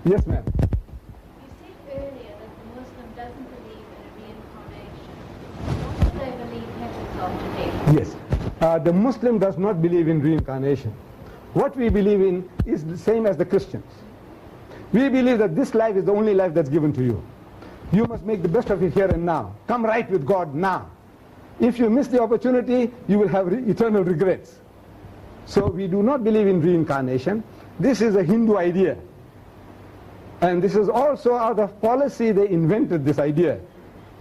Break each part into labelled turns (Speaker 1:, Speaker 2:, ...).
Speaker 1: Yes, ma'am.
Speaker 2: You said earlier that the Muslim doesn't believe in a reincarnation. What do they believe happens after death?
Speaker 1: Yes. The Muslim does not believe in reincarnation. What we believe in is the same as the Christians. We believe that this life is the only life that's given to you. You must make the best of it here and now. Come right with God now. If you miss the opportunity, you will have eternal regrets. So we do not believe in reincarnation. This is a Hindu idea. And this is also out of policy they invented this idea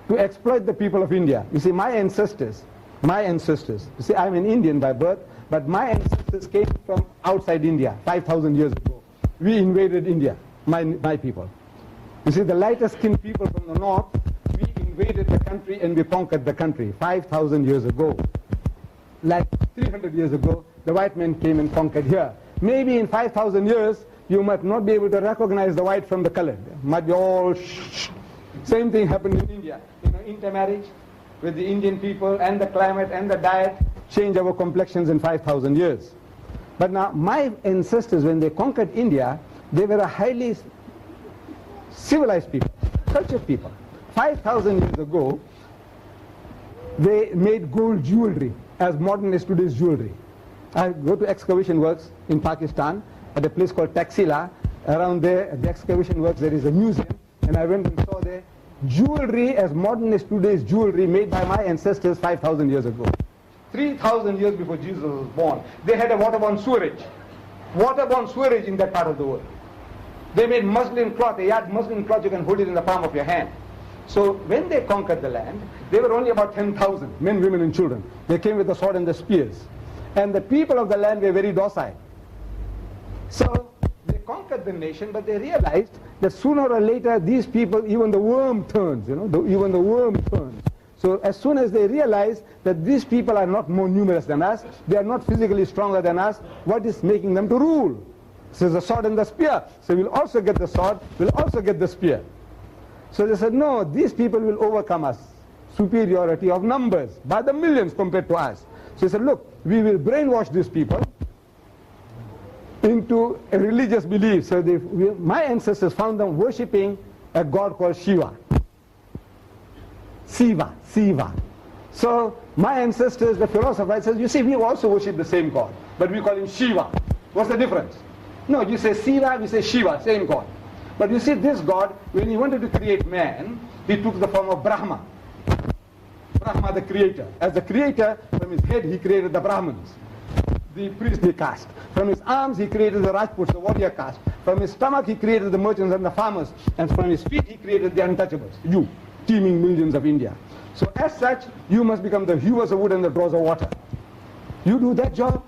Speaker 1: to exploit the people of India. You see, my ancestors, you see, I'm an Indian by birth, but my ancestors came from outside India 5,000 years ago. We invaded India, my people. You see, the lighter skinned people from the north, we invaded the country and we conquered the country 5,000 years ago. Like 300 years ago, the white men came and conquered here. Maybe in 5,000 years, you might not be able to recognize the white from the colored. Might be all Same thing happened in India. You know, intermarriage with the Indian people and the climate and the diet changed our complexions in 5,000 years. But now, my ancestors, when they conquered India, they were a highly civilized people, cultured people. 5,000 years ago, they made gold jewelry as modern as today's jewelry. I go to excavation works in Pakistan at a place called Taxila. Around there, at the excavation works, there is a museum, and I went and saw there jewelry as modern as today's jewelry made by my ancestors 5,000 years ago. 3,000 years before Jesus was born. They had a waterborne sewerage. Waterborne sewerage in that part of the world. They made muslin cloth, a yard muslin cloth, you can hold it in the palm of your hand. So when they conquered the land, they were only about 10,000, men, women, and children. They came with the sword and the spears. And the people of the land were very docile. So they conquered the nation, but they realized that sooner or later these people, even the worm turns, even the worm turns. So as soon as they realize that these people are not more numerous than us, they are not physically stronger than us, what is making them to rule? So the sword and the spear. So we'll also get the sword, we'll also get the spear. So they said, no, these people will overcome us. Superiority of numbers, by the millions compared to us. So he said, look, we will brainwash these people into a religious belief. So my ancestors found them worshipping a god called Shiva. Siva. So my ancestors, the philosopher, says, you see, we also worship the same god, but we call him Shiva. What's the difference? No, you say Siva, we say Shiva, same god. But you see, this god, when he wanted to create man, he took the form of Brahma. Brahma, the creator. As the creator, from his head, he created the Brahmins, the priestly caste. From his arms, he created the Rajputs, the warrior caste. From his stomach, he created the merchants and the farmers. And from his feet, he created the untouchables, you, teeming millions of India. So as such, you must become the hewers of wood and the drawers of water. You do that job,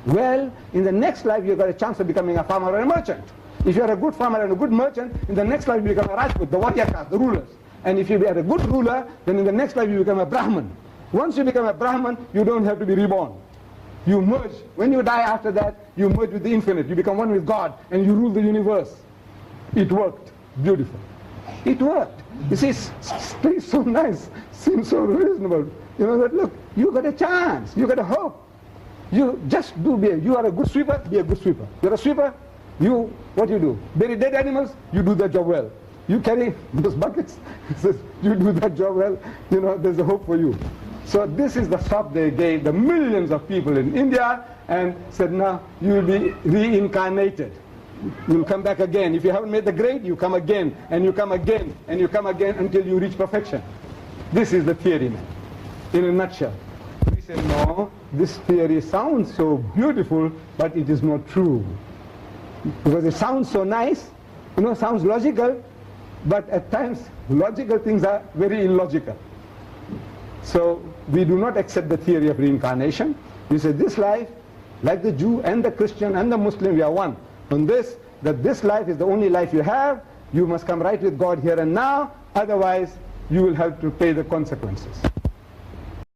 Speaker 1: well, in the next life, you've got a chance of becoming a farmer or a merchant. If you're a good farmer and a good merchant, in the next life you become a Rajput, the warrior caste, the rulers. And if you are a good ruler, then in the next life you become a Brahman. Once you become a Brahman, you don't have to be reborn. You merge. When you die after that, you merge with the infinite. You become one with God, and you rule the universe. It worked. Beautiful. It worked. You see, it's so nice, seems so reasonable. You know that, look, you got a chance, you got a hope. You just you are a good sweeper, be a good sweeper. You're a sweeper, what you do? Bury dead animals, you do that job well. You carry those buckets, you do that job well, there's a hope for you. So this is the stop they gave the millions of people in India and said, now you will be reincarnated. You'll come back again. If you haven't made the grade, you come again, and you come again, and you come again until you reach perfection. This is the theory, man, in a nutshell. We say, no, this theory sounds so beautiful, but it is not true. Because it sounds so nice, sounds logical, but at times logical things are very illogical. So we do not accept the theory of reincarnation. We say this life, like the Jew and the Christian and the Muslim, we are one. On this, that this life is the only life you have, you must come right with God here and now, otherwise you will have to pay the consequences.